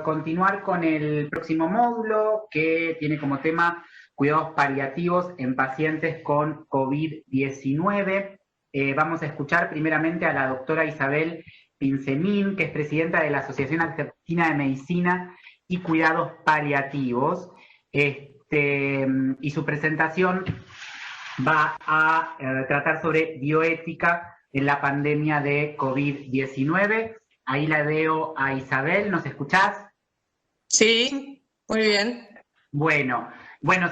continuar con el próximo módulo que tiene como tema cuidados paliativos en pacientes con COVID-19. Vamos a escuchar primeramente a la doctora Isabel Pinzemín, que es presidenta de la Asociación Argentina de Medicina y Cuidados Paliativos. Y su presentación va a tratar sobre bioética en la pandemia de COVID-19. Ahí la veo a Isabel, ¿nos escuchás? Sí, muy bien. Bueno,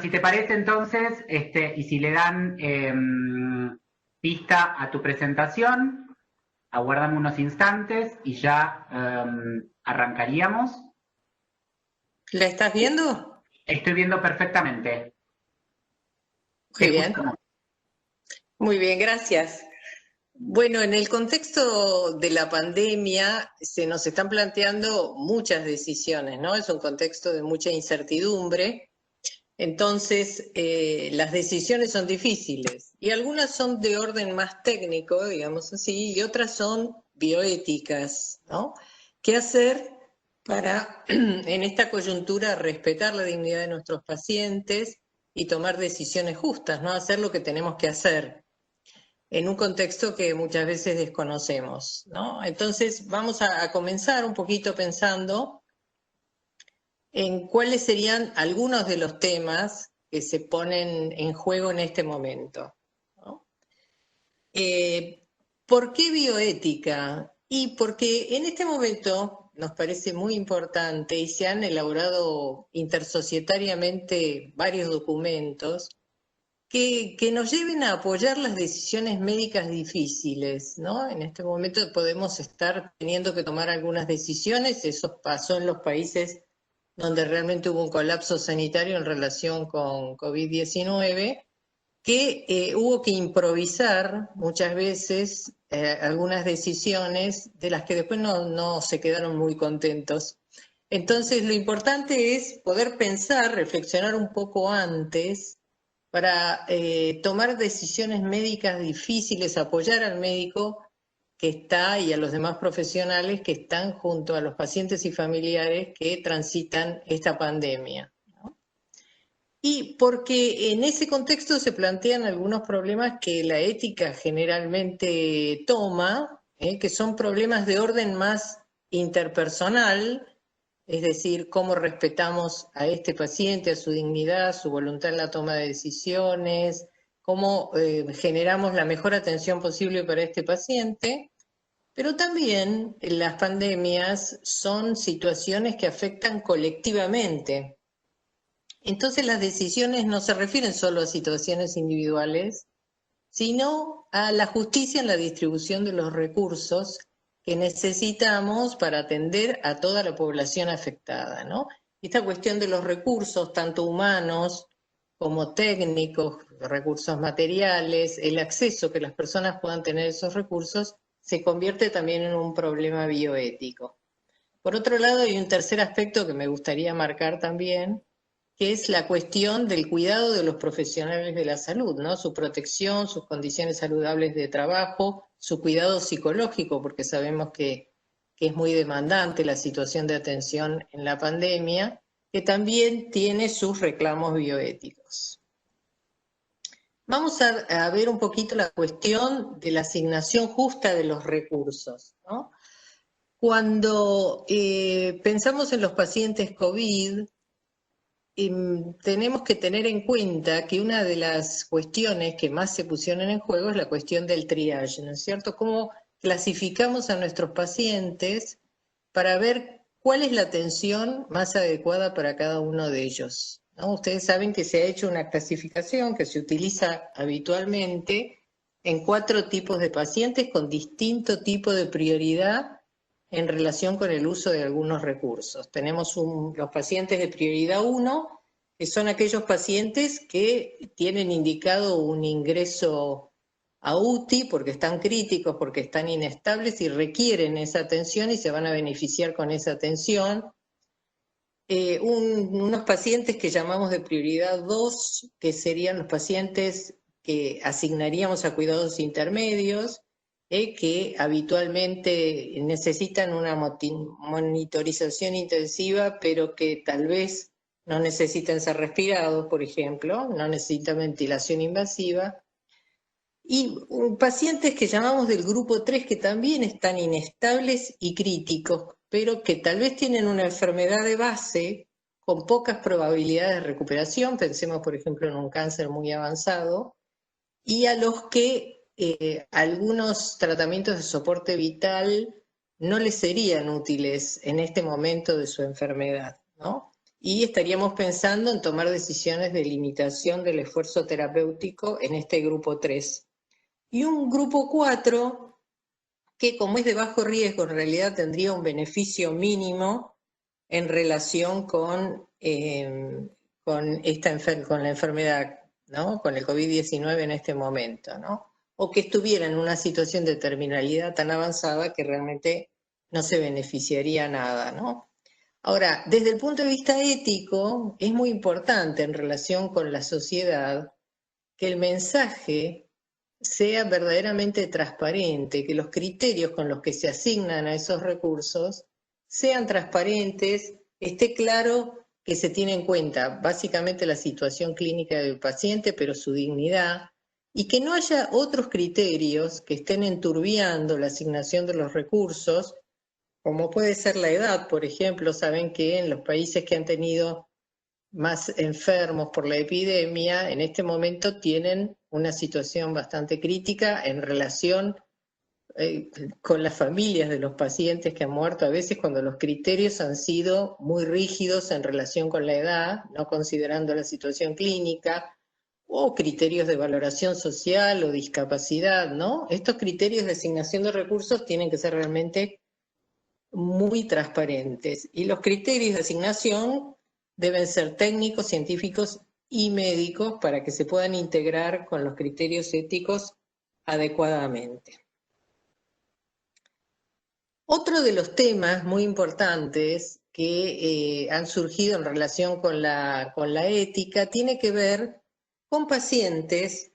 si te parece entonces, y si le dan pista a tu presentación, aguardame unos instantes y ya arrancaríamos. ¿La estás viendo? Estoy viendo perfectamente. Muy bien. Muy bien, gracias. Bueno, en el contexto de la pandemia se nos están planteando muchas decisiones, ¿no? Es un contexto de mucha incertidumbre. Entonces, las decisiones son difíciles y algunas son de orden más técnico, digamos así, y otras son bioéticas, ¿no? ¿Qué hacer para, en esta coyuntura, respetar la dignidad de nuestros pacientes y tomar decisiones justas, ¿no? Hacer lo que tenemos que hacer en un contexto que muchas veces desconocemos, ¿no? Entonces, vamos a comenzar un poquito pensando en cuáles serían algunos de los temas que se ponen en juego en este momento, ¿no? ¿Por qué bioética? Y porque en este momento nos parece muy importante y se han elaborado intersocietariamente varios documentos que nos lleven a apoyar las decisiones médicas difíciles, ¿no? En este momento podemos estar teniendo que tomar algunas decisiones, eso pasó en los países donde realmente hubo un colapso sanitario en relación con COVID-19, que hubo que improvisar muchas veces algunas decisiones de las que después no se quedaron muy contentos. Entonces, lo importante es poder pensar, reflexionar un poco antes para tomar decisiones médicas difíciles, apoyar al médico que está y a los demás profesionales que están junto a los pacientes y familiares que transitan esta pandemia, ¿no? Y porque en ese contexto se plantean algunos problemas que la ética generalmente toma, que son problemas de orden más interpersonal, es decir, cómo respetamos a este paciente, a su dignidad, su voluntad en la toma de decisiones, cómo generamos la mejor atención posible para este paciente, pero también las pandemias son situaciones que afectan colectivamente. Entonces las decisiones no se refieren solo a situaciones individuales, sino a la justicia en la distribución de los recursos que necesitamos para atender a toda la población afectada, ¿no? Esta cuestión de los recursos, tanto humanos como técnicos, recursos materiales, el acceso que las personas puedan tener a esos recursos, se convierte también en un problema bioético. Por otro lado, hay un tercer aspecto que me gustaría marcar también, que es la cuestión del cuidado de los profesionales de la salud, ¿no? Su protección, sus condiciones saludables de trabajo, su cuidado psicológico, porque sabemos que es muy demandante la situación de atención en la pandemia, que también tiene sus reclamos bioéticos. Vamos a ver un poquito la cuestión de la asignación justa de los recursos, ¿no? Cuando pensamos en los pacientes COVID, tenemos que tener en cuenta que una de las cuestiones que más se pusieron en juego es la cuestión del triage, ¿no es cierto? ¿Cómo clasificamos a nuestros pacientes para ver cuál es la atención más adecuada para cada uno de ellos, ¿no? Ustedes saben que se ha hecho una clasificación que se utiliza habitualmente en 4 tipos de pacientes con distinto tipo de prioridad en relación con el uso de algunos recursos. Tenemos los pacientes de prioridad 1, que son aquellos pacientes que tienen indicado un ingreso a UTI porque están críticos, porque están inestables y requieren esa atención y se van a beneficiar con esa atención. Unos pacientes que llamamos de prioridad 2, que serían los pacientes que asignaríamos a cuidados intermedios, que habitualmente necesitan una monitorización intensiva, pero que tal vez no necesitan ser respirados, por ejemplo, no necesitan ventilación invasiva. Y pacientes que llamamos del grupo 3 que también están inestables y críticos, pero que tal vez tienen una enfermedad de base con pocas probabilidades de recuperación, pensemos por ejemplo en un cáncer muy avanzado, y a los que algunos tratamientos de soporte vital no les serían útiles en este momento de su enfermedad, ¿no? Y estaríamos pensando en tomar decisiones de limitación del esfuerzo terapéutico en este grupo 3. Y un grupo 4 que como es de bajo riesgo en realidad tendría un beneficio mínimo en relación con la enfermedad, ¿no? Con el COVID-19 en este momento, ¿no? O que estuviera en una situación de terminalidad tan avanzada que realmente no se beneficiaría nada, ¿no? Ahora, desde el punto de vista ético, es muy importante en relación con la sociedad que el mensaje sea verdaderamente transparente, que los criterios con los que se asignan a esos recursos sean transparentes, esté claro que se tiene en cuenta básicamente la situación clínica del paciente, pero su dignidad, y que no haya otros criterios que estén enturbiando la asignación de los recursos, como puede ser la edad, por ejemplo. Saben que en los países que han tenido más enfermos por la epidemia, en este momento tienen una situación bastante crítica en relación con las familias de los pacientes que han muerto, a veces cuando los criterios han sido muy rígidos en relación con la edad, no considerando la situación clínica, o criterios de valoración social o discapacidad, ¿no? Estos criterios de asignación de recursos tienen que ser realmente muy transparentes. Y los criterios de asignación deben ser técnicos, científicos y médicos para que se puedan integrar con los criterios éticos adecuadamente. Otro de los temas muy importantes que han surgido en relación con la ética tiene que ver con pacientes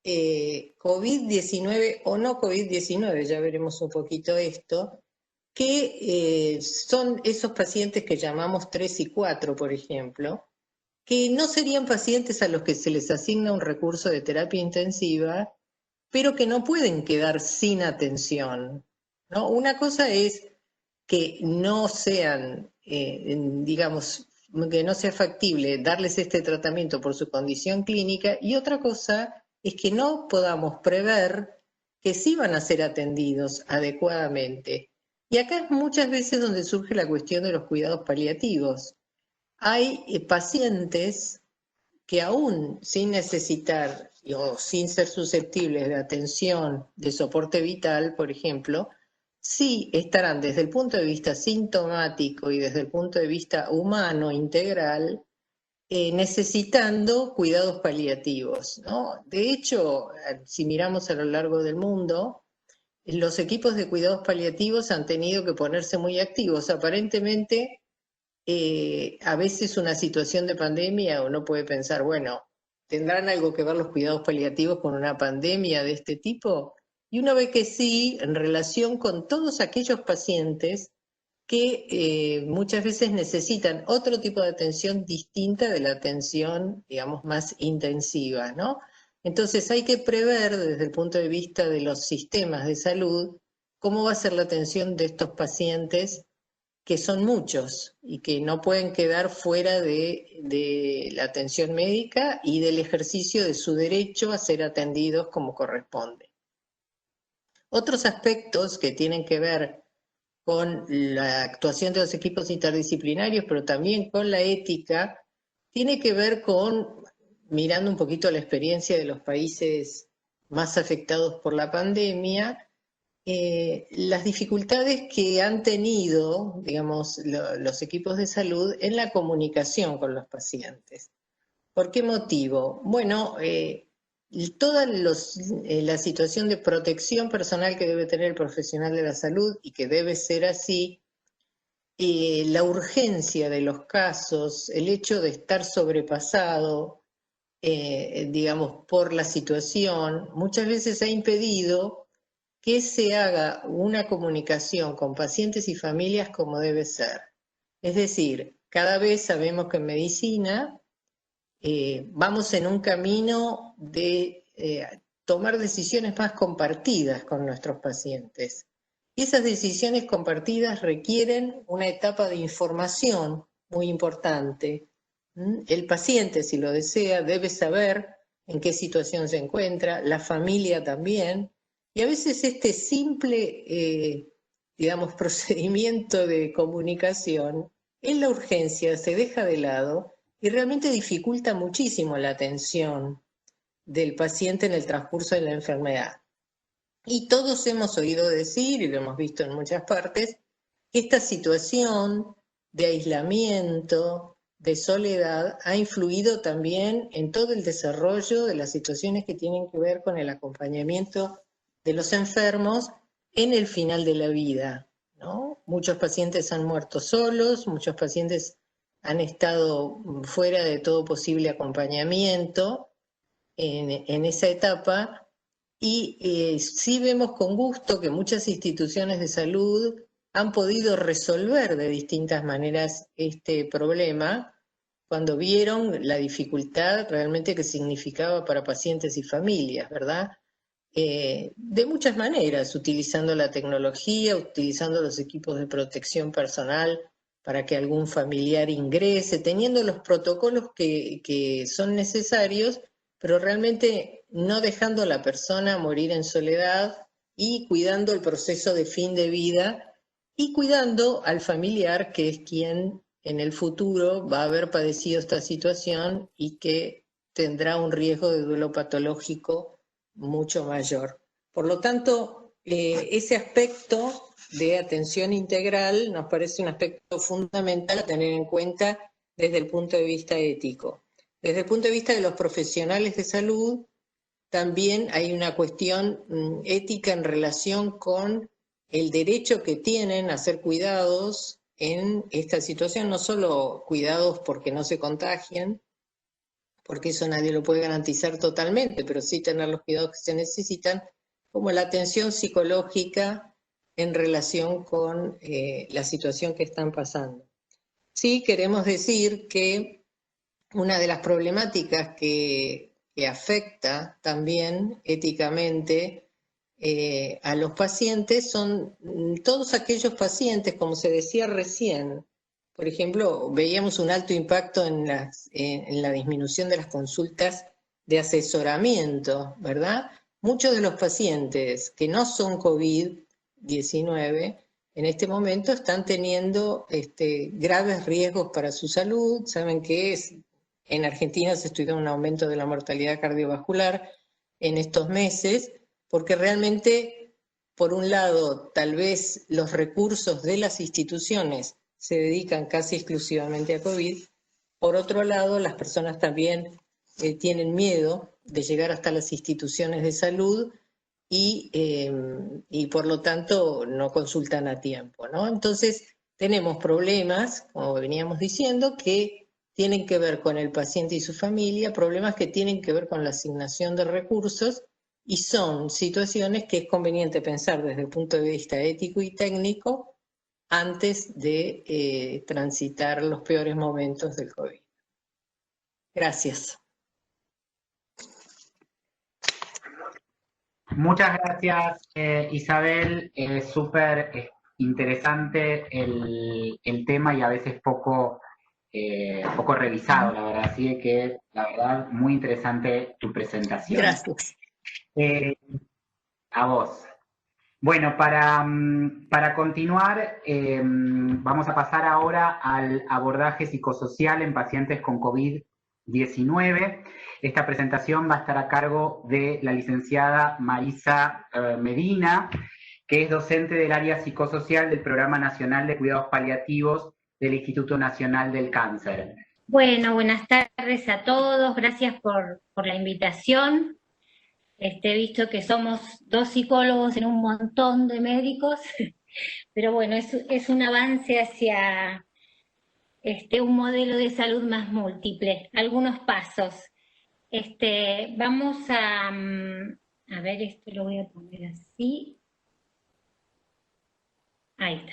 COVID-19 o no COVID-19, ya veremos un poquito esto, que son esos pacientes que llamamos 3 y 4, por ejemplo, que no serían pacientes a los que se les asigna un recurso de terapia intensiva, pero que no pueden quedar sin atención, ¿no? Una cosa es que no sean, digamos, que no sea factible darles este tratamiento por su condición clínica, y otra cosa es que no podamos prever que sí van a ser atendidos adecuadamente. Y acá es muchas veces donde surge la cuestión de los cuidados paliativos. Hay pacientes que aún sin necesitar o sin ser susceptibles de atención de soporte vital, por ejemplo, sí estarán desde el punto de vista sintomático y desde el punto de vista humano integral necesitando cuidados paliativos, ¿no? De hecho, si miramos a lo largo del mundo, los equipos de cuidados paliativos han tenido que ponerse muy activos. Aparentemente, a veces una situación de pandemia uno puede pensar, bueno, ¿tendrán algo que ver los cuidados paliativos con una pandemia de este tipo? Y uno ve que sí, en relación con todos aquellos pacientes que muchas veces necesitan otro tipo de atención distinta de la atención, digamos, más intensiva, ¿no? Entonces hay que prever desde el punto de vista de los sistemas de salud cómo va a ser la atención de estos pacientes, que son muchos y que no pueden quedar fuera de la atención médica y del ejercicio de su derecho a ser atendidos como corresponde. Otros aspectos que tienen que ver con la actuación de los equipos interdisciplinarios, pero también con la ética, tiene que ver con, mirando un poquito la experiencia de los países más afectados por la pandemia, las dificultades que han tenido, digamos, los equipos de salud en la comunicación con los pacientes. ¿Por qué motivo? Bueno, toda la situación de protección personal que debe tener el profesional de la salud, y que debe ser así, la urgencia de los casos, el hecho de estar sobrepasado, digamos, por la situación, muchas veces ha impedido que se haga una comunicación con pacientes y familias como debe ser. Es decir, cada vez sabemos que en medicina vamos en un camino de tomar decisiones más compartidas con nuestros pacientes. Y esas decisiones compartidas requieren una etapa de información muy importante. El paciente, si lo desea, debe saber en qué situación se encuentra, la familia también, y a veces este simple, digamos, procedimiento de comunicación en la urgencia se deja de lado y realmente dificulta muchísimo la atención del paciente en el transcurso de la enfermedad. Y todos hemos oído decir, y lo hemos visto en muchas partes, que esta situación de aislamiento, de soledad, ha influido también en todo el desarrollo de las situaciones que tienen que ver con el acompañamiento de los enfermos en el final de la vida, ¿no? Muchos pacientes han muerto solos, muchos pacientes han estado fuera de todo posible acompañamiento en esa etapa, y sí vemos con gusto que muchas instituciones de salud han podido resolver de distintas maneras este problema cuando vieron la dificultad realmente que significaba para pacientes y familias, ¿verdad? De muchas maneras, utilizando la tecnología, utilizando los equipos de protección personal para que algún familiar ingrese, teniendo los protocolos que son necesarios, pero realmente no dejando a la persona morir en soledad y cuidando el proceso de fin de vida y cuidando al familiar, que es quien en el futuro va a haber padecido esta situación y que tendrá un riesgo de duelo patológico mucho mayor. Por lo tanto, ese aspecto de atención integral nos parece un aspecto fundamental a tener en cuenta desde el punto de vista ético. Desde el punto de vista de los profesionales de salud, también hay una cuestión ética en relación con el derecho que tienen a ser cuidados en esta situación, no solo cuidados porque no se contagien, porque eso nadie lo puede garantizar totalmente, pero sí tener los cuidados que se necesitan, como la atención psicológica en relación con la situación que están pasando. Sí, queremos decir que una de las problemáticas que afecta también éticamente a los pacientes son todos aquellos pacientes, como se decía recién. Por ejemplo, veíamos un alto impacto en la disminución de las consultas de asesoramiento, ¿verdad? Muchos de los pacientes que no son COVID-19 en este momento están teniendo graves riesgos para su salud. Saben que en Argentina se estudió un aumento de la mortalidad cardiovascular en estos meses, porque realmente, por un lado, tal vez los recursos de las instituciones se dedican casi exclusivamente a COVID. Por otro lado, las personas también tienen miedo de llegar hasta las instituciones de salud y por lo tanto no consultan a tiempo, ¿no? Entonces tenemos problemas, como veníamos diciendo, que tienen que ver con el paciente y su familia, problemas que tienen que ver con la asignación de recursos, y son situaciones que es conveniente pensar desde el punto de vista ético y técnico antes de transitar los peores momentos del COVID. Gracias. Muchas gracias, Isabel. Súper interesante el tema y a veces poco revisado, la verdad. Así que, la verdad, muy interesante tu presentación. Gracias. A vos. Bueno, para continuar, vamos a pasar ahora al abordaje psicosocial en pacientes con COVID-19. Esta presentación va a estar a cargo de la licenciada Marisa Medina, que es docente del área psicosocial del Programa Nacional de Cuidados Paliativos del Instituto Nacional del Cáncer. Bueno, buenas tardes a todos, gracias por la invitación. He visto que somos 2 psicólogos en un montón de médicos, pero bueno, es un avance hacia un modelo de salud más múltiple. Algunos pasos. Vamos a ver, esto lo voy a poner así. Ahí está.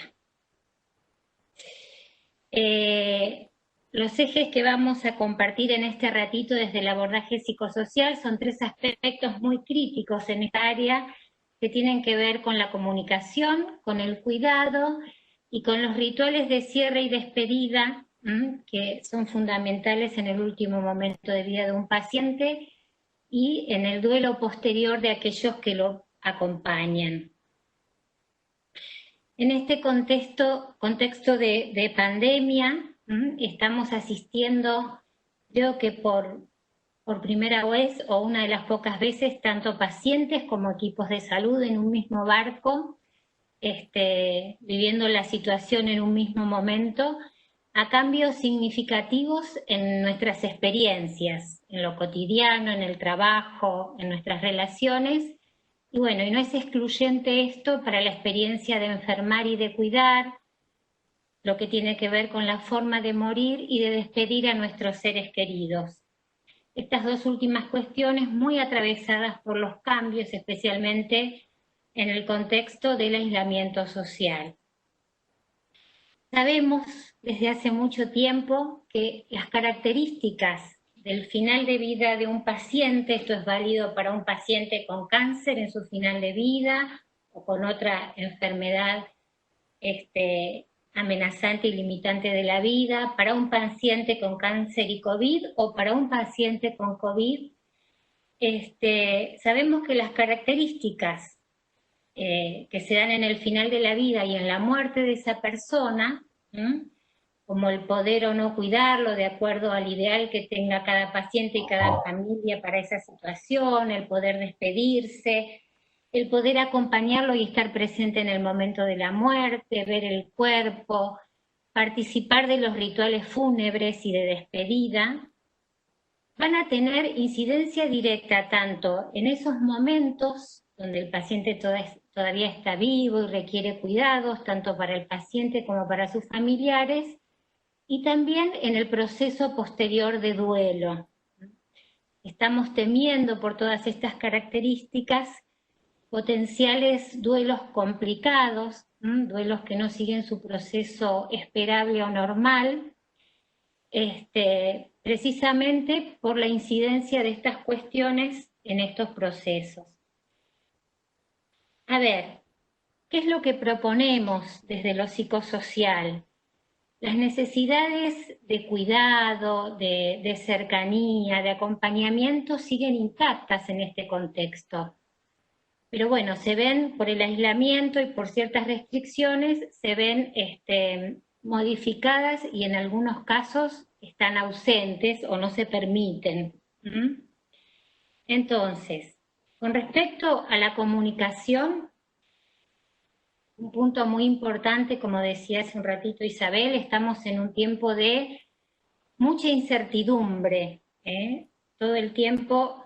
Los ejes que vamos a compartir en este ratito desde el abordaje psicosocial son 3 aspectos muy críticos en esta área que tienen que ver con la comunicación, con el cuidado y con los rituales de cierre y despedida, que son fundamentales en el último momento de vida de un paciente y en el duelo posterior de aquellos que lo acompañan. En este contexto de pandemia, estamos asistiendo, creo que por primera vez o una de las pocas veces, tanto pacientes como equipos de salud en un mismo barco, viviendo la situación en un mismo momento, a cambios significativos en nuestras experiencias, en lo cotidiano, en el trabajo, en nuestras relaciones. Y bueno, y no es excluyente esto para la experiencia de enfermar y de cuidar, lo que tiene que ver con la forma de morir y de despedir a nuestros seres queridos. Estas 2 últimas cuestiones muy atravesadas por los cambios, especialmente en el contexto del aislamiento social. Sabemos desde hace mucho tiempo que las características del final de vida de un paciente, esto es válido para un paciente con cáncer en su final de vida o con otra enfermedad amenazante y limitante de la vida, para un paciente con cáncer y COVID o para un paciente con COVID, sabemos que las características que se dan en el final de la vida y en la muerte de esa persona, como el poder o no cuidarlo de acuerdo al ideal que tenga cada paciente y cada familia para esa situación, el poder despedirse, el poder acompañarlo y estar presente en el momento de la muerte, ver el cuerpo, participar de los rituales fúnebres y de despedida, van a tener incidencia directa tanto en esos momentos donde el paciente todavía está vivo y requiere cuidados, tanto para el paciente como para sus familiares, y también en el proceso posterior de duelo. Estamos temiendo por todas estas características potenciales duelos complicados, duelos que no siguen su proceso esperable o normal, precisamente por la incidencia de estas cuestiones en estos procesos. A ver, ¿qué es lo que proponemos desde lo psicosocial? Las necesidades de cuidado, de cercanía, de acompañamiento siguen intactas en este contexto. Pero bueno, se ven por el aislamiento y por ciertas restricciones, se ven modificadas y en algunos casos están ausentes o no se permiten. Entonces, con respecto a la comunicación, un punto muy importante, como decía hace un ratito Isabel, estamos en un tiempo de mucha incertidumbre. Todo el tiempo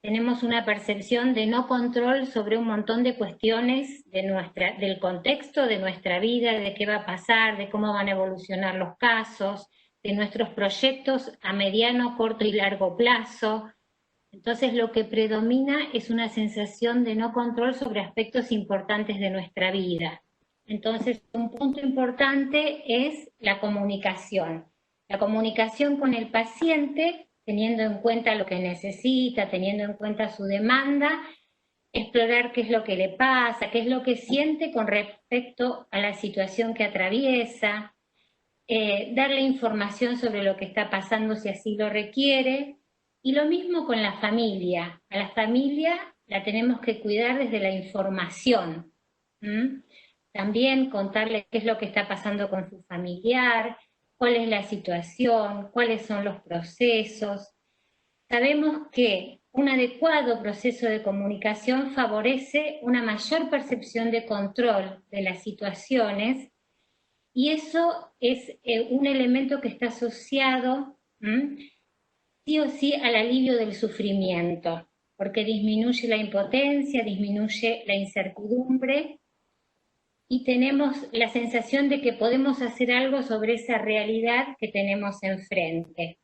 tenemos una percepción de no control sobre un montón de cuestiones del contexto de nuestra vida, de qué va a pasar, de cómo van a evolucionar los casos, de nuestros proyectos a mediano, corto y largo plazo. Entonces lo que predomina es una sensación de no control sobre aspectos importantes de nuestra vida. Entonces un punto importante es la comunicación. La comunicación con el paciente, teniendo en cuenta lo que necesita, teniendo en cuenta su demanda, explorar qué es lo que le pasa, qué es lo que siente con respecto a la situación que atraviesa, darle información sobre lo que está pasando si así lo requiere, y lo mismo con la familia. A la familia la tenemos que cuidar desde la información. También contarle qué es lo que está pasando con su familiar, cuál es la situación, cuáles son los procesos. Sabemos que un adecuado proceso de comunicación favorece una mayor percepción de control de las situaciones y eso es un elemento que está asociado sí o sí al alivio del sufrimiento, porque disminuye la impotencia, disminuye la incertidumbre y tenemos la sensación de que podemos hacer algo sobre esa realidad que tenemos enfrente.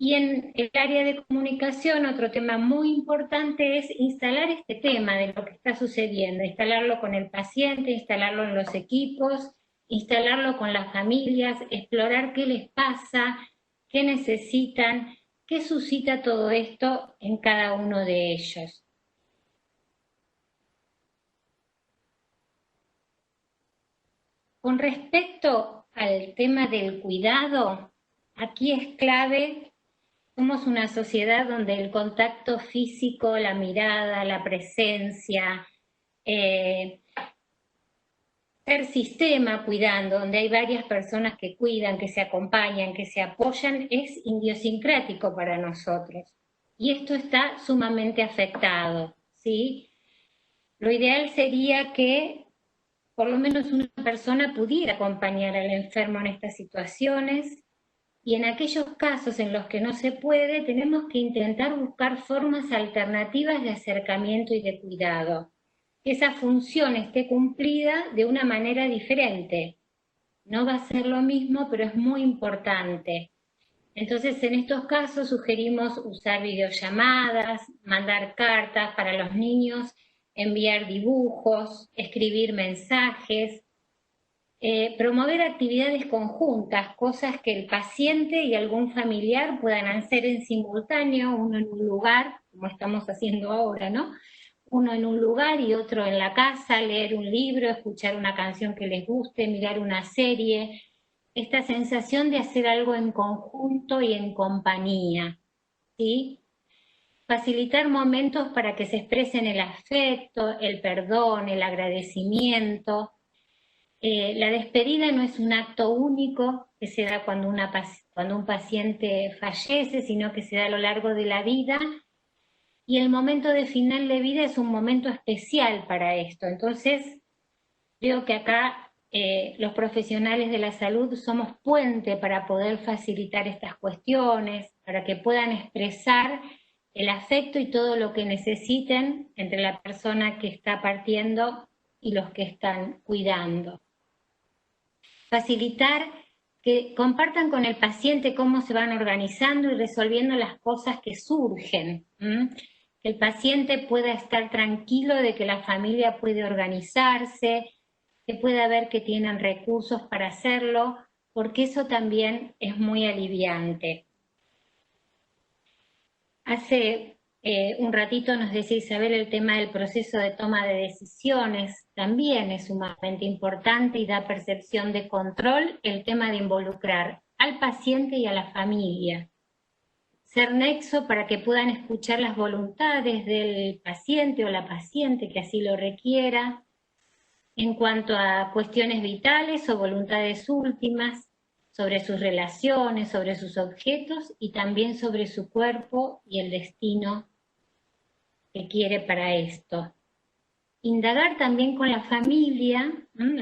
Y en el área de comunicación, otro tema muy importante es instalar este tema de lo que está sucediendo, instalarlo con el paciente, instalarlo en los equipos, instalarlo con las familias, explorar qué les pasa, qué necesitan, qué suscita todo esto en cada uno de ellos. Con respecto al tema del cuidado, aquí es clave. Somos una sociedad donde el contacto físico, la mirada, la presencia, ser sistema cuidando, donde hay varias personas que cuidan, que se acompañan, que se apoyan, es idiosincrático para nosotros. Y esto está sumamente afectado, ¿sí? Lo ideal sería que por lo menos una persona pudiera acompañar al enfermo en estas situaciones. Y en aquellos casos en los que no se puede, tenemos que intentar buscar formas alternativas de acercamiento y de cuidado. Que esa función esté cumplida de una manera diferente. No va a ser lo mismo, pero es muy importante. Entonces, en estos casos sugerimos usar videollamadas, mandar cartas para los niños, enviar dibujos, escribir mensajes, promover actividades conjuntas, cosas que el paciente y algún familiar puedan hacer en simultáneo, uno en un lugar, como estamos haciendo ahora, ¿no? Uno en un lugar y otro en la casa, leer un libro, escuchar una canción que les guste, mirar una serie. Esta sensación de hacer algo en conjunto y en compañía, ¿sí? Facilitar momentos para que se expresen el afecto, el perdón, el agradecimiento. La despedida no es un acto único que se da cuando un paciente fallece, sino que se da a lo largo de la vida, y el momento de final de vida es un momento especial para esto. Entonces, creo que acá los profesionales de la salud somos puente para poder facilitar estas cuestiones, para que puedan expresar el afecto y todo lo que necesiten entre la persona que está partiendo y los que están cuidando. Facilitar que compartan con el paciente cómo se van organizando y resolviendo las cosas que surgen. Que el paciente pueda estar tranquilo de que la familia puede organizarse, que pueda ver que tienen recursos para hacerlo, porque eso también es muy aliviante. Hace un ratito nos decía Isabel el tema del proceso de toma de decisiones, también es sumamente importante y da percepción de control el tema de involucrar al paciente y a la familia. Ser nexo para que puedan escuchar las voluntades del paciente o la paciente que así lo requiera, en cuanto a cuestiones vitales o voluntades últimas, sobre sus relaciones, sobre sus objetos y también sobre su cuerpo y el destino que quiere para esto. Indagar también con la familia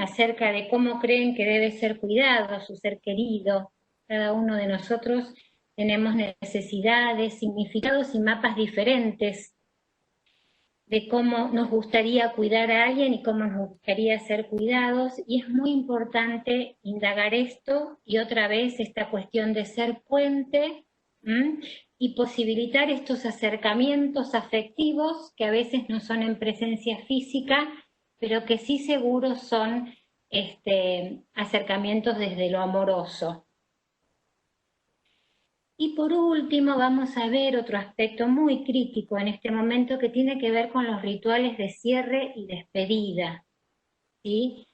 acerca de cómo creen que debe ser cuidado su ser querido. Cada uno de nosotros tenemos necesidades, significados y mapas diferentes de cómo nos gustaría cuidar a alguien y cómo nos gustaría ser cuidados, y es muy importante indagar esto y otra vez esta cuestión de ser puente y posibilitar estos acercamientos afectivos que a veces no son en presencia física, pero que sí seguro son acercamientos desde lo amoroso. Y por último vamos a ver otro aspecto muy crítico en este momento que tiene que ver con los rituales de cierre y despedida, ¿sí?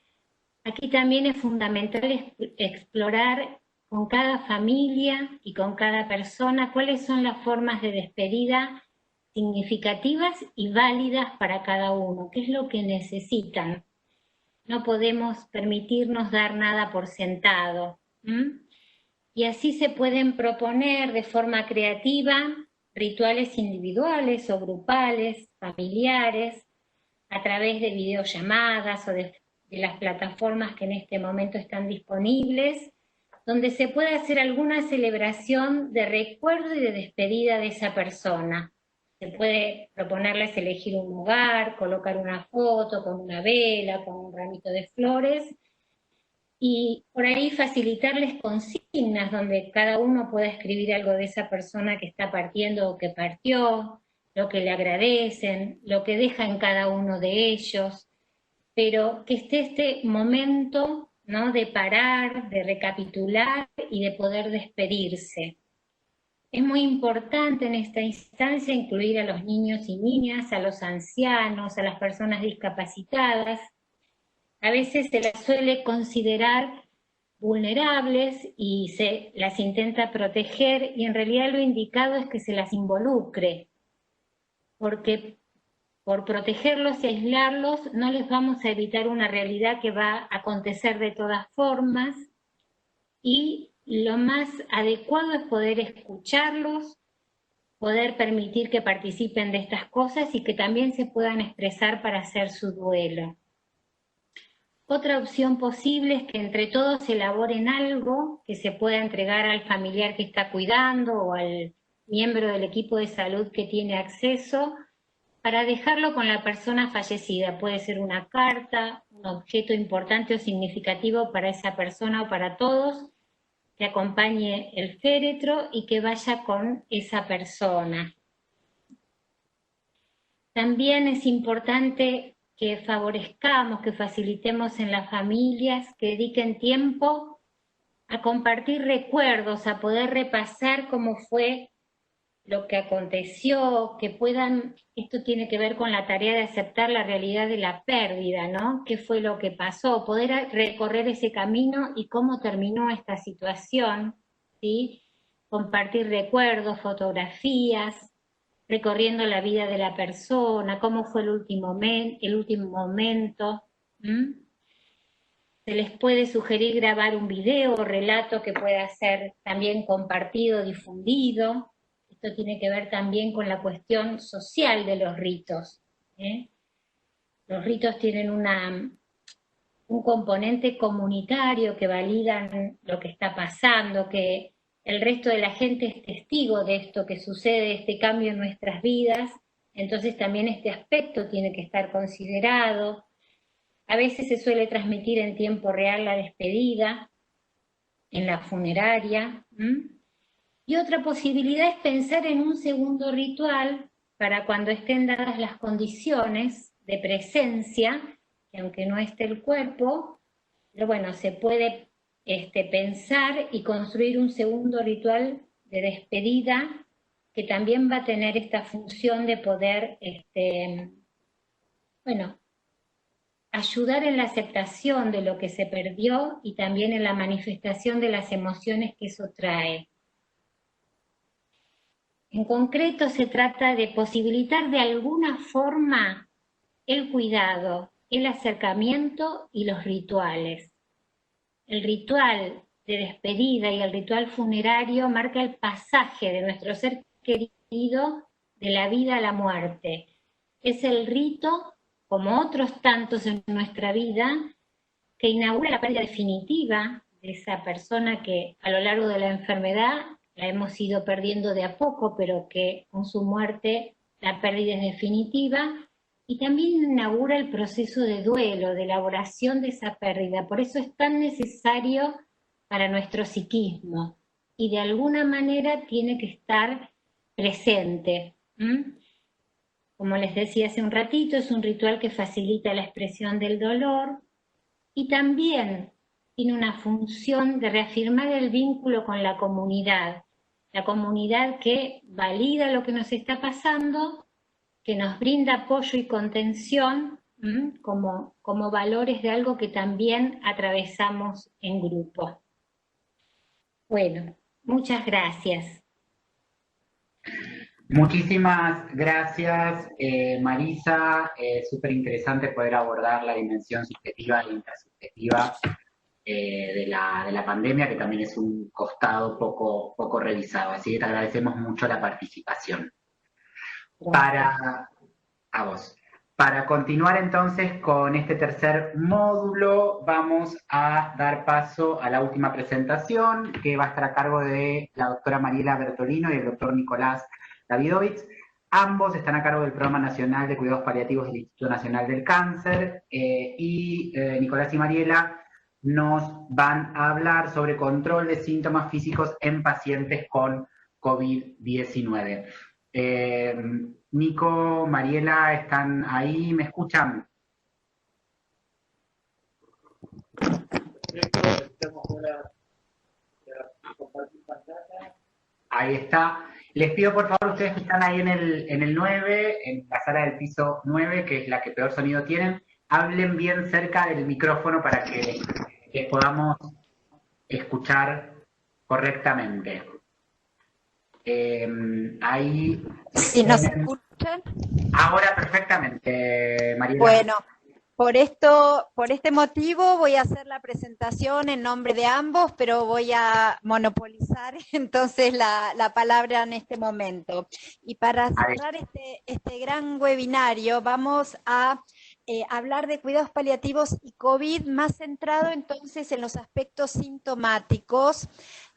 Aquí también es fundamental explorar con cada familia y con cada persona cuáles son las formas de despedida significativas y válidas para cada uno, qué es lo que necesitan. No podemos permitirnos dar nada por sentado. Y así se pueden proponer de forma creativa rituales individuales o grupales, familiares, a través de videollamadas o de las plataformas que en este momento están disponibles, donde se puede hacer alguna celebración de recuerdo y de despedida de esa persona. Se puede proponerles elegir un lugar, colocar una foto con una vela, con un ramito de flores, y por ahí facilitarles consignas donde cada uno pueda escribir algo de esa persona que está partiendo o que partió, lo que le agradecen, lo que deja en cada uno de ellos, pero que esté este momento, ¿no?, de parar, de recapitular y de poder despedirse. Es muy importante en esta instancia incluir a los niños y niñas, a los ancianos, a las personas discapacitadas. A veces se las suele considerar vulnerables y se las intenta proteger, y en realidad lo indicado es que se las involucre, porque por protegerlos y aislarlos no les vamos a evitar una realidad que va a acontecer de todas formas, y lo más adecuado es poder escucharlos, poder permitir que participen de estas cosas y que también se puedan expresar para hacer su duelo. Otra opción posible es que entre todos elaboren algo que se pueda entregar al familiar que está cuidando o al miembro del equipo de salud que tiene acceso, para dejarlo con la persona fallecida. Puede ser una carta, un objeto importante o significativo para esa persona o para todos, que acompañe el féretro y que vaya con esa persona. También es importante que favorezcamos, que facilitemos en las familias, que dediquen tiempo a compartir recuerdos, a poder repasar cómo fue lo que aconteció, que puedan, esto tiene que ver con la tarea de aceptar la realidad de la pérdida, ¿no? ¿Qué fue lo que pasó? Poder recorrer ese camino y cómo terminó esta situación, ¿sí? Compartir recuerdos, fotografías, recorriendo la vida de la persona, cómo fue el último momento. Se les puede sugerir grabar un video o relato que pueda ser también compartido, difundido. Esto tiene que ver también con la cuestión social de los ritos. Los ritos tienen un componente comunitario que validan lo que está pasando, que el resto de la gente es testigo de esto que sucede, este cambio en nuestras vidas, entonces también este aspecto tiene que estar considerado. A veces se suele transmitir en tiempo real la despedida en la funeraria. Y otra posibilidad es pensar en un segundo ritual para cuando estén dadas las condiciones de presencia, que aunque no esté el cuerpo, pero bueno, se puede pensar y construir un segundo ritual de despedida que también va a tener esta función de poder, ayudar en la aceptación de lo que se perdió y también en la manifestación de las emociones que eso trae. En concreto se trata de posibilitar de alguna forma el cuidado, el acercamiento y los rituales. El ritual de despedida y el ritual funerario marca el pasaje de nuestro ser querido de la vida a la muerte. Es el rito, como otros tantos en nuestra vida, que inaugura la pérdida definitiva de esa persona que a lo largo de la enfermedad la hemos ido perdiendo de a poco, pero que con su muerte la pérdida es definitiva, y también inaugura el proceso de duelo, de elaboración de esa pérdida. Por eso es tan necesario para nuestro psiquismo, y de alguna manera tiene que estar presente. Como les decía hace un ratito, es un ritual que facilita la expresión del dolor y también tiene una función de reafirmar el vínculo con la comunidad que valida lo que nos está pasando, que nos brinda apoyo y contención como valores de algo que también atravesamos en grupo. Bueno, muchas gracias. Muchísimas gracias, Marisa. Súper interesante poder abordar la dimensión subjetiva e intrasubjetiva de la pandemia, que también es un costado poco revisado. Así que te agradecemos mucho la participación. A vos. Para continuar entonces con este tercer módulo, vamos a dar paso a la última presentación, que va a estar a cargo de la doctora Mariela Bertolino y el doctor Nicolás Davidovich. Ambos están a cargo del Programa Nacional de Cuidados Paliativos del Instituto Nacional del Cáncer, y Nicolás y Mariela nos van a hablar sobre control de síntomas físicos en pacientes con COVID-19. Nico, Mariela, ¿están ahí? ¿Me escuchan? Ahí está. Les pido por favor, ustedes que están ahí en el 9, en la sala del piso 9, que es la que peor sonido tienen, hablen bien cerca del micrófono para que les podamos escuchar correctamente. Ahí. ¿Sí nos escuchan? Ahora perfectamente, Mariela. Bueno, por este motivo voy a hacer la presentación en nombre de ambos, pero voy a monopolizar entonces la palabra en este momento. Y para cerrar este gran webinario vamos a hablar de cuidados paliativos y COVID, más centrado entonces en los aspectos sintomáticos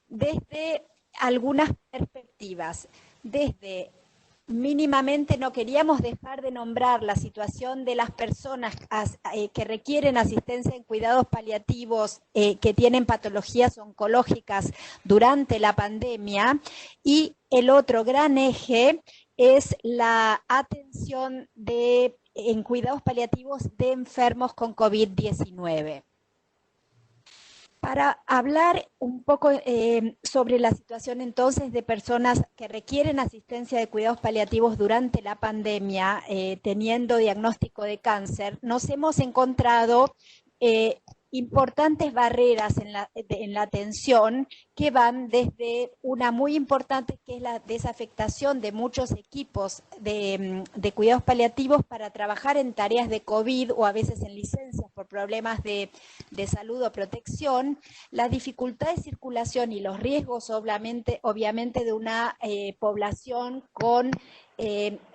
desde algunas perspectivas. Desde mínimamente no queríamos dejar de nombrar la situación de las personas que requieren asistencia en cuidados paliativos, que tienen patologías oncológicas durante la pandemia, y el otro gran eje es la atención en cuidados paliativos de enfermos con COVID-19. Para hablar un poco sobre la situación entonces de personas que requieren asistencia de cuidados paliativos durante la pandemia, teniendo diagnóstico de cáncer, nos hemos encontrado importantes barreras en la atención, que van desde una muy importante, que es la desafectación de muchos equipos de cuidados paliativos para trabajar en tareas de COVID o a veces en licencias por problemas de salud o protección, la dificultad de circulación y los riesgos obviamente de una población con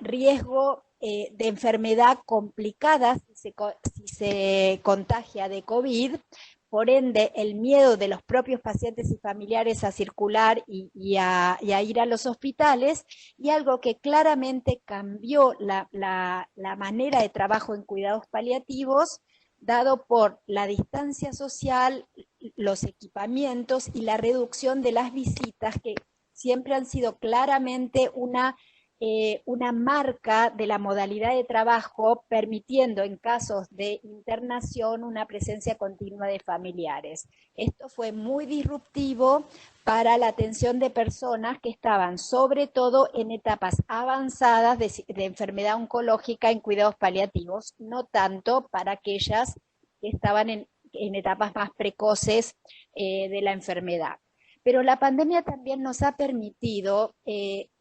riesgo de enfermedad complicada si se contagia de COVID, por ende el miedo de los propios pacientes y familiares a circular y a ir a los hospitales, y algo que claramente cambió la manera de trabajo en cuidados paliativos, dado por la distancia social, los equipamientos y la reducción de las visitas, que siempre han sido claramente una marca de la modalidad de trabajo, permitiendo en casos de internación una presencia continua de familiares. Esto fue muy disruptivo para la atención de personas que estaban sobre todo en etapas avanzadas de enfermedad oncológica en cuidados paliativos, no tanto para aquellas que estaban en etapas más precoces de la enfermedad. Pero la pandemia también nos ha permitido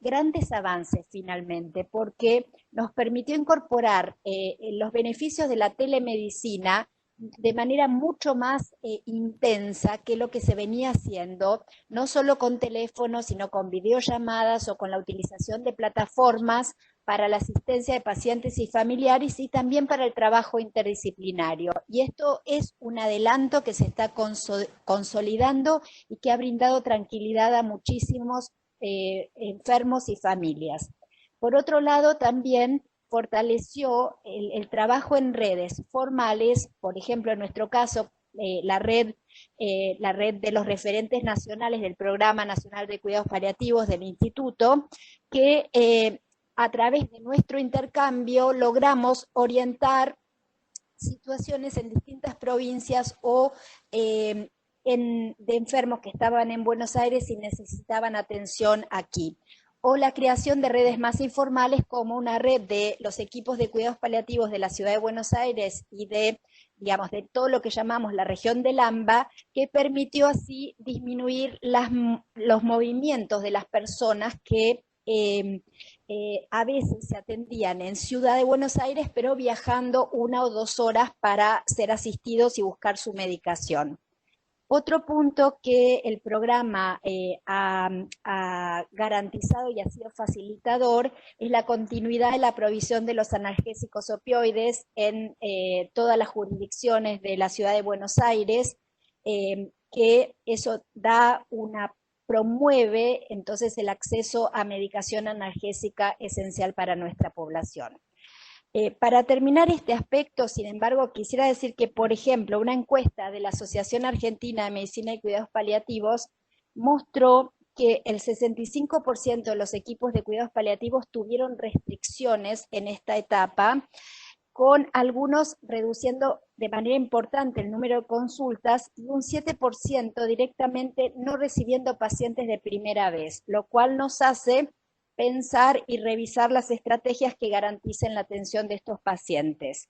grandes avances finalmente, porque nos permitió incorporar los beneficios de la telemedicina de manera mucho más intensa que lo que se venía haciendo, no solo con teléfonos, sino con videollamadas o con la utilización de plataformas para la asistencia de pacientes y familiares, y también para el trabajo interdisciplinario. Y esto es un adelanto que se está consolidando y que ha brindado tranquilidad a muchísimos enfermos y familias. Por otro lado, también fortaleció el trabajo en redes formales, por ejemplo, en nuestro caso, la red de los referentes nacionales del Programa Nacional de Cuidados Paliativos del Instituto, que a través de nuestro intercambio logramos orientar situaciones en distintas provincias o de enfermos que estaban en Buenos Aires y necesitaban atención aquí. O la creación de redes más informales, como una red de los equipos de cuidados paliativos de la Ciudad de Buenos Aires y de todo lo que llamamos la región del AMBA, que permitió así disminuir los movimientos de las personas que a veces se atendían en Ciudad de Buenos Aires, pero viajando 1 o 2 horas para ser asistidos y buscar su medicación. Otro punto que el programa ha garantizado y ha sido facilitador es la continuidad de la provisión de los analgésicos opioides en todas las jurisdicciones de la Ciudad de Buenos Aires, que eso promueve entonces el acceso a medicación analgésica esencial para nuestra población. Para terminar este aspecto, sin embargo, quisiera decir que, por ejemplo, una encuesta de la Asociación Argentina de Medicina y Cuidados Paliativos mostró que el 65% de los equipos de cuidados paliativos tuvieron restricciones en esta etapa, con algunos reduciendo de manera importante el número de consultas y un 7% directamente no recibiendo pacientes de primera vez, lo cual nos hace pensar y revisar las estrategias que garanticen la atención de estos pacientes.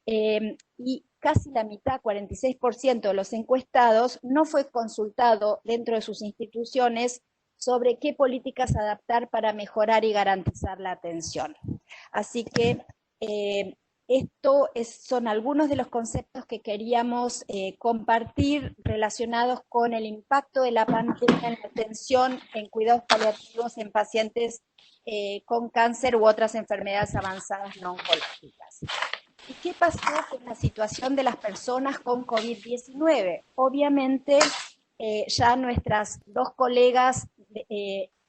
Y casi la mitad, 46% de los encuestados, no fue consultado dentro de sus instituciones sobre qué políticas adaptar para mejorar y garantizar la atención. Así que son algunos de los conceptos que queríamos compartir relacionados con el impacto de la pandemia en la atención en cuidados paliativos en pacientes con cáncer u otras enfermedades avanzadas no oncológicas. ¿Y qué pasó con la situación de las personas con COVID-19? Obviamente, ya nuestras dos colegas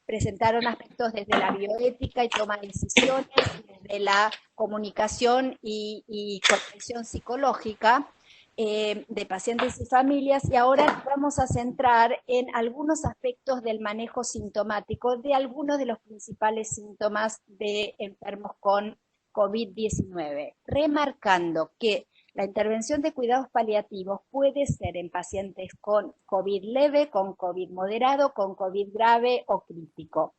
presentaron aspectos desde la bioética y toma de decisiones, desde la comunicación y comprensión psicológica de pacientes y familias, y ahora nos vamos a centrar en algunos aspectos del manejo sintomático de algunos de los principales síntomas de enfermos con COVID-19, remarcando que la intervención de cuidados paliativos puede ser en pacientes con COVID leve, con COVID moderado, con COVID grave o crítico.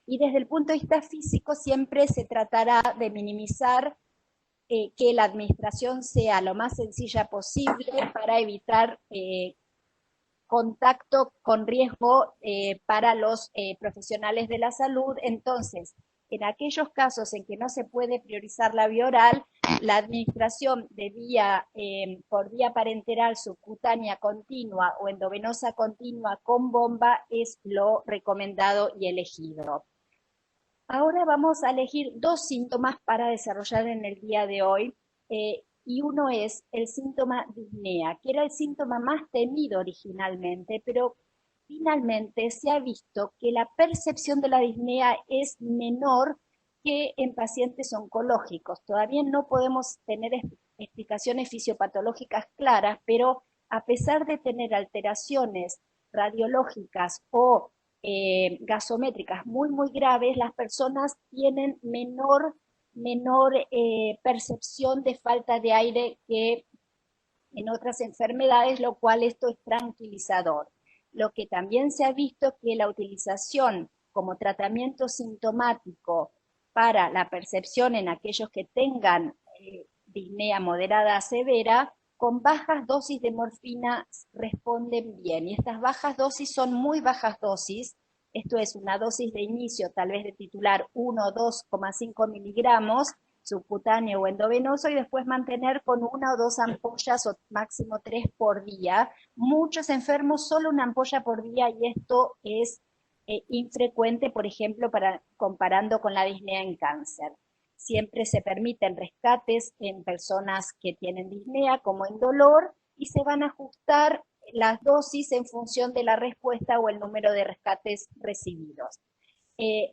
Y desde el punto de vista físico siempre se tratará de minimizar que la administración sea lo más sencilla posible para evitar contacto con riesgo para los profesionales de la salud. Entonces, en aquellos casos en que no se puede priorizar la vía oral, la administración de por vía parenteral subcutánea continua o endovenosa continua con bomba es lo recomendado y elegido. Ahora vamos a elegir dos síntomas para desarrollar en el día de hoy, y uno es el síntoma disnea, que era el síntoma más temido originalmente, pero finalmente se ha visto que la percepción de la disnea es menor que en pacientes oncológicos. Todavía no podemos tener explicaciones fisiopatológicas claras, pero a pesar de tener alteraciones radiológicas o gasométricas muy graves, las personas tienen menor percepción de falta de aire que en otras enfermedades, lo cual esto es tranquilizador. Lo que también se ha visto es que la utilización como tratamiento sintomático para la percepción en aquellos que tengan disnea moderada a severa, con bajas dosis de morfina responden bien. Y estas bajas dosis son muy bajas dosis. Esto es una dosis de inicio, tal vez de titular 1 o 2,5 miligramos, subcutáneo o endovenoso, y después mantener con 1 o 2 ampollas o máximo 3 por día. Muchos enfermos solo una ampolla por día, y esto es infrecuente, por ejemplo, comparando con la disnea en cáncer. Siempre se permiten rescates en personas que tienen disnea como en dolor, y se van a ajustar las dosis en función de la respuesta o el número de rescates recibidos.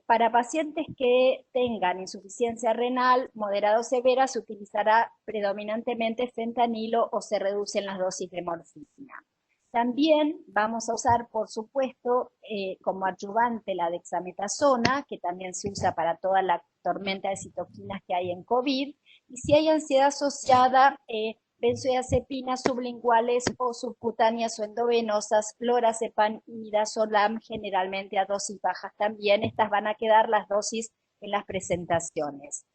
Para pacientes que tengan insuficiencia renal moderada o severa, se utilizará predominantemente fentanilo o se reducen las dosis de morfina. También vamos a usar, por supuesto, como adyuvante la dexametasona, que también se usa para toda la tormenta de citoquinas que hay en COVID, y si hay ansiedad asociada, benzodiazepinas sublinguales o subcutáneas o endovenosas, lorazepam y midazolam, generalmente a dosis bajas también. Estas van a quedar las dosis en las presentaciones.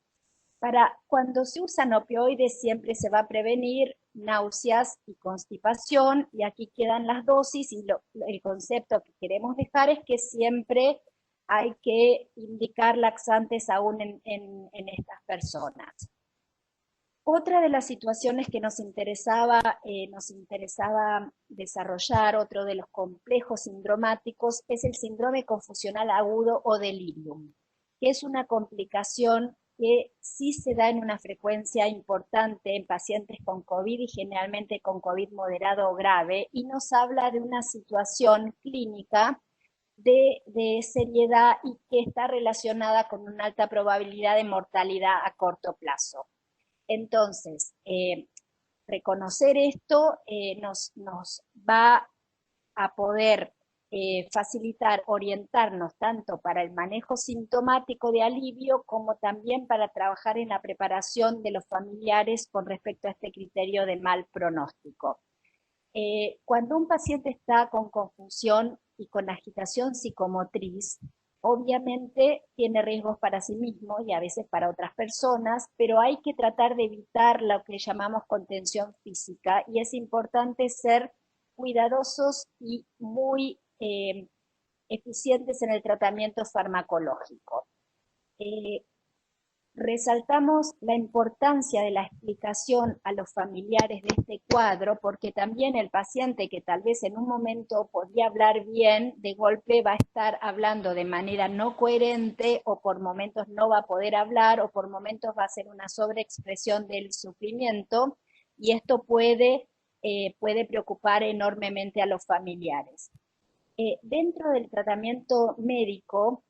Para cuando se usan opioides siempre se va a prevenir náuseas y constipación, y aquí quedan las dosis, y el concepto que queremos dejar es que siempre hay que indicar laxantes aún en estas personas. Otra de las situaciones que nos interesaba desarrollar, otro de los complejos sindromáticos, es el síndrome confusional agudo o delirium, que es una complicación que sí se da en una frecuencia importante en pacientes con COVID y generalmente con COVID moderado o grave, y nos habla de una situación clínica de seriedad y que está relacionada con una alta probabilidad de mortalidad a corto plazo. Entonces, reconocer esto nos va a poder facilitar, orientarnos tanto para el manejo sintomático de alivio como también para trabajar en la preparación de los familiares con respecto a este criterio de mal pronóstico. Cuando un paciente está con confusión y con agitación psicomotriz, obviamente tiene riesgos para sí mismo y a veces para otras personas, pero hay que tratar de evitar lo que llamamos contención física y es importante ser cuidadosos y muy eficientes en el tratamiento farmacológico. Resaltamos la importancia de la explicación a los familiares de este cuadro, porque también el paciente que tal vez en un momento podía hablar bien, de golpe va a estar hablando de manera no coherente, o por momentos no va a poder hablar, o por momentos va a ser una sobreexpresión del sufrimiento, y esto puede preocupar enormemente a los familiares. Dentro del tratamiento médico,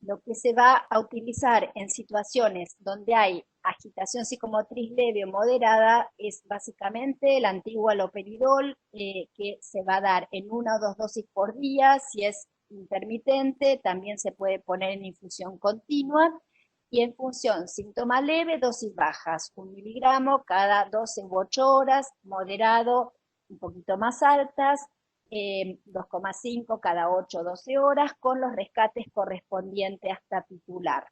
lo que se va a utilizar en situaciones donde hay agitación psicomotriz leve o moderada es básicamente el antiguo haloperidol, que se va a dar en 1 o 2 dosis por día. Si es intermitente, también se puede poner en infusión continua. Y en función, síntoma leve, dosis bajas, 1 miligramo cada 12 u 8 horas, moderado, un poquito más altas, 2,5 cada 8 o 12 horas, con los rescates correspondientes hasta titular.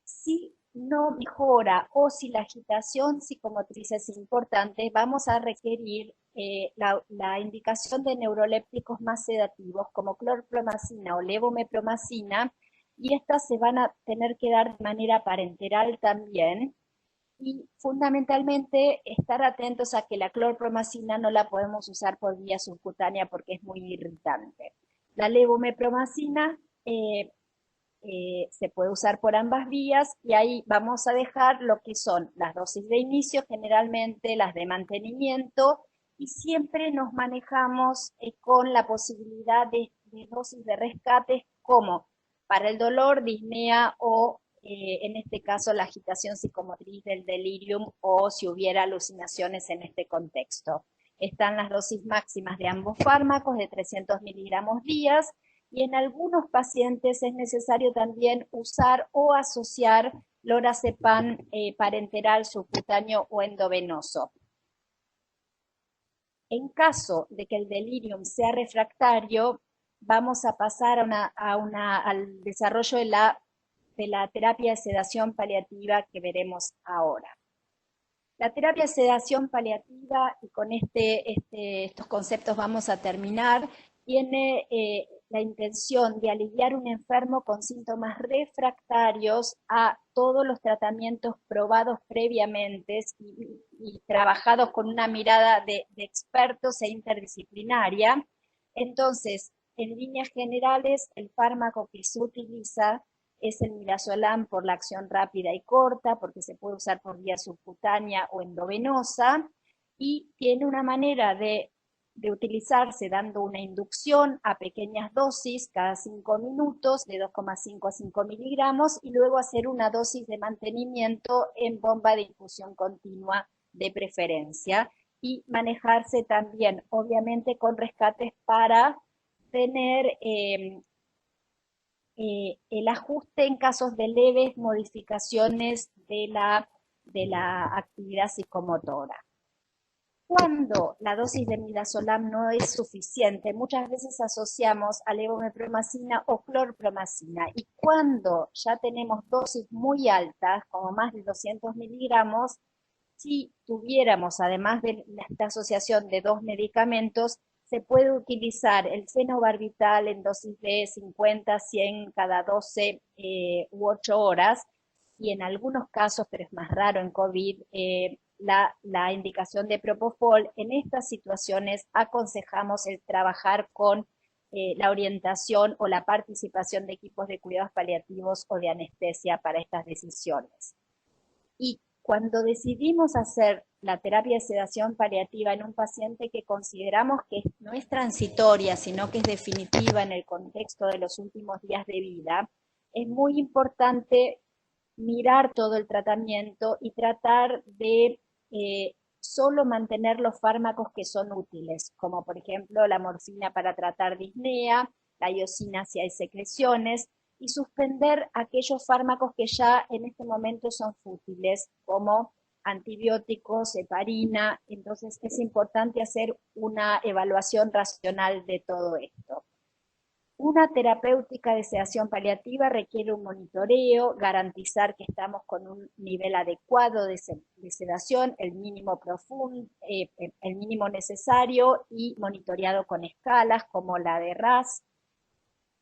Si no mejora o si la agitación psicomotriz es importante, vamos a requerir la indicación de neurolépticos más sedativos como clorpromacina o levomepromacina, y estas se van a tener que dar de manera parenteral también. Y fundamentalmente estar atentos a que la clorpromacina no la podemos usar por vía subcutánea porque es muy irritante. La levomepromacina se puede usar por ambas vías, y ahí vamos a dejar lo que son las dosis de inicio, generalmente las de mantenimiento, y siempre nos manejamos con la posibilidad de dosis de rescates como para el dolor, disnea o en este caso la agitación psicomotriz del delirium, o si hubiera alucinaciones en este contexto. Están las dosis máximas de ambos fármacos de 300 miligramos días, y en algunos pacientes es necesario también usar o asociar lorazepam parenteral, subcutáneo o endovenoso. En caso de que el delirium sea refractario, vamos a pasar al desarrollo de la terapia de sedación paliativa que veremos ahora. La terapia de sedación paliativa, y con estos conceptos vamos a terminar, tiene la intención de aliviar un enfermo con síntomas refractarios a todos los tratamientos probados previamente y trabajados con una mirada de expertos e interdisciplinaria. Entonces, en líneas generales, el fármaco que se utiliza es el midazolam por la acción rápida y corta, porque se puede usar por vía subcutánea o endovenosa, y tiene una manera de utilizarse dando una inducción a pequeñas dosis cada 5 minutos, de 2,5 a 5 miligramos, y luego hacer una dosis de mantenimiento en bomba de infusión continua de preferencia, y manejarse también, obviamente, con rescates para tener el ajuste en casos de leves modificaciones de la actividad psicomotora. Cuando la dosis de midazolam no es suficiente, muchas veces asociamos a levomepromacina o clorpromacina, y cuando ya tenemos dosis muy altas, como más de 200 miligramos, si tuviéramos, además de esta asociación de 2 medicamentos, se puede utilizar el fenobarbital en dosis de 50, 100 cada 12 u 8 horas, y en algunos casos, pero es más raro en COVID, la indicación de propofol. En estas situaciones aconsejamos el trabajar con la orientación o la participación de equipos de cuidados paliativos o de anestesia para estas decisiones. Y cuando decidimos hacer la terapia de sedación paliativa en un paciente que consideramos que no es transitoria, sino que es definitiva en el contexto de los últimos días de vida, es muy importante mirar todo el tratamiento y tratar de solo mantener los fármacos que son útiles, como por ejemplo la morfina para tratar disnea, la iosina si hay secreciones, y suspender aquellos fármacos que ya en este momento son fútiles, como antibióticos, heparina. Entonces es importante hacer una evaluación racional de todo esto. Una terapéutica de sedación paliativa requiere un monitoreo, garantizar que estamos con un nivel adecuado de sedación, el mínimo profundo, el mínimo necesario, y monitoreado con escalas como la de RAS.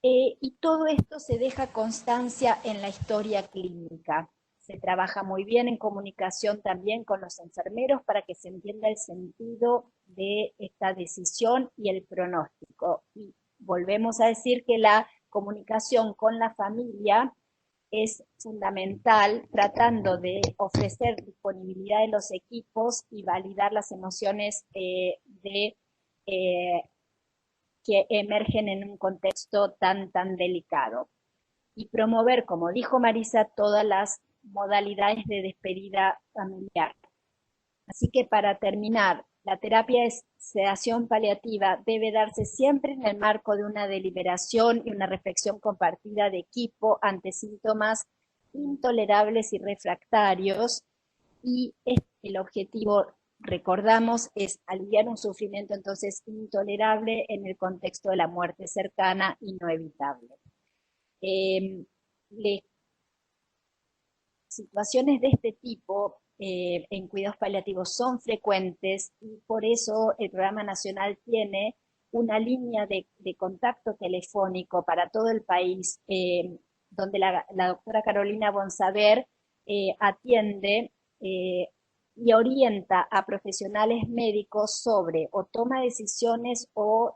Y todo esto se deja constancia en la historia clínica. Se trabaja muy bien en comunicación también con los enfermeros para que se entienda el sentido de esta decisión y el pronóstico. Y volvemos a decir que la comunicación con la familia es fundamental, tratando de ofrecer disponibilidad de los equipos y validar las emociones que emergen en un contexto tan delicado. Y promover, como dijo Marisa, todas las modalidades de despedida familiar. Así que para terminar, la terapia de sedación paliativa debe darse siempre en el marco de una deliberación y una reflexión compartida de equipo ante síntomas intolerables y refractarios, y el objetivo, recordamos, es aliviar un sufrimiento entonces intolerable en el contexto de la muerte cercana y no evitable. Situaciones de este tipo en cuidados paliativos son frecuentes, y por eso el Programa Nacional tiene una línea de contacto telefónico para todo el país, donde la doctora Carolina Bonsaber atiende y orienta a profesionales médicos sobre o toma decisiones o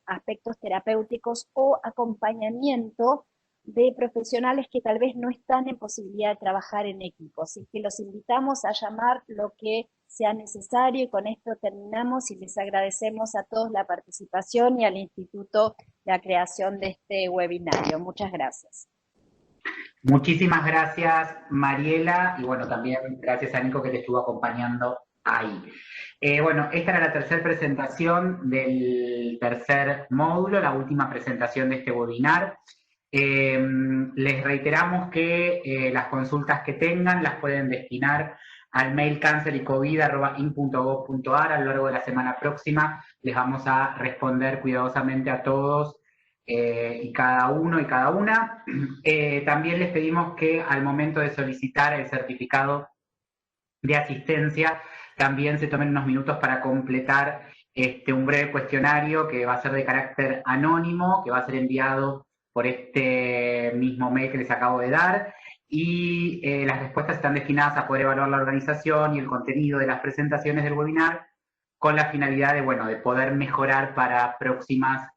aspectos terapéuticos o acompañamiento de profesionales que tal vez no están en posibilidad de trabajar en equipo. Así que los invitamos a llamar lo que sea necesario, y con esto terminamos, y les agradecemos a todos la participación y al Instituto la creación de este webinario. Muchas gracias. Muchísimas gracias, Mariela, y bueno, también gracias a Nico que te estuvo acompañando ahí. Bueno, esta era la tercera presentación del tercer módulo, la última presentación de este webinar. Les reiteramos que las consultas que tengan las pueden destinar al mail cancericovid@in.gov.ar. A lo largo de la semana próxima les vamos a responder cuidadosamente a todos y cada uno y cada una. También les pedimos que al momento de solicitar el certificado de asistencia también se tomen unos minutos para completar un breve cuestionario que va a ser de carácter anónimo, que va a ser enviado por este mismo mail que les acabo de dar, y las respuestas están destinadas a poder evaluar la organización y el contenido de las presentaciones del webinar, con la finalidad de, bueno, de poder mejorar para próximas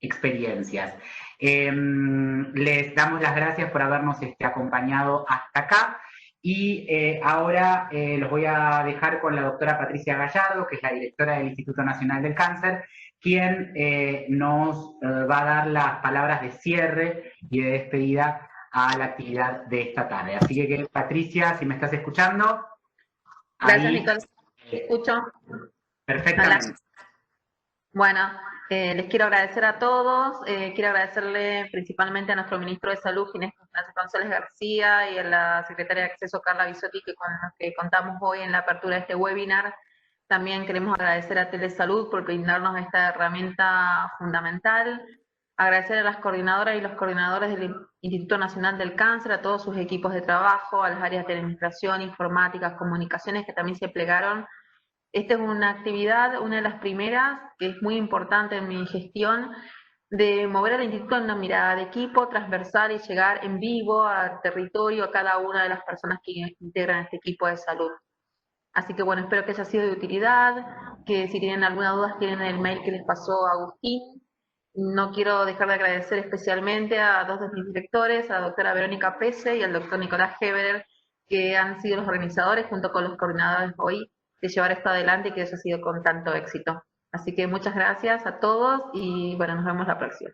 experiencias. Les damos las gracias por habernos acompañado hasta acá, y ahora los voy a dejar con la doctora Patricia Gallardo, que es la directora del Instituto Nacional del Cáncer, quien nos va a dar las palabras de cierre y de despedida a la actividad de esta tarde. Así que, Patricia, si me estás escuchando. Gracias, Nicolás. ¿Escucho? Perfectamente. Hola. Bueno, les quiero agradecer a todos. Quiero agradecerle principalmente a nuestro ministro de Salud, Ginés González García, y a la secretaria de Acceso, Carla Bisotti, con los que contamos hoy en la apertura de este webinar. También queremos agradecer a Telesalud por brindarnos esta herramienta fundamental. Agradecer a las coordinadoras y los coordinadores del Instituto Nacional del Cáncer, a todos sus equipos de trabajo, a las áreas de administración, informática, comunicaciones, que también se plegaron. Esta es una actividad, una de las primeras, que es muy importante en mi gestión, de mover al instituto en una mirada de equipo transversal y llegar en vivo al territorio, a cada una de las personas que integran este equipo de salud. Así que bueno, espero que haya sido de utilidad, que si tienen alguna duda tienen el mail que les pasó Agustín. No quiero dejar de agradecer especialmente a dos de mis directores, a la doctora Verónica Pese y al doctor Nicolás Heberer, que han sido los organizadores junto con los coordinadores hoy de llevar esto adelante y que haya sido con tanto éxito. Así que muchas gracias a todos y bueno, nos vemos la próxima.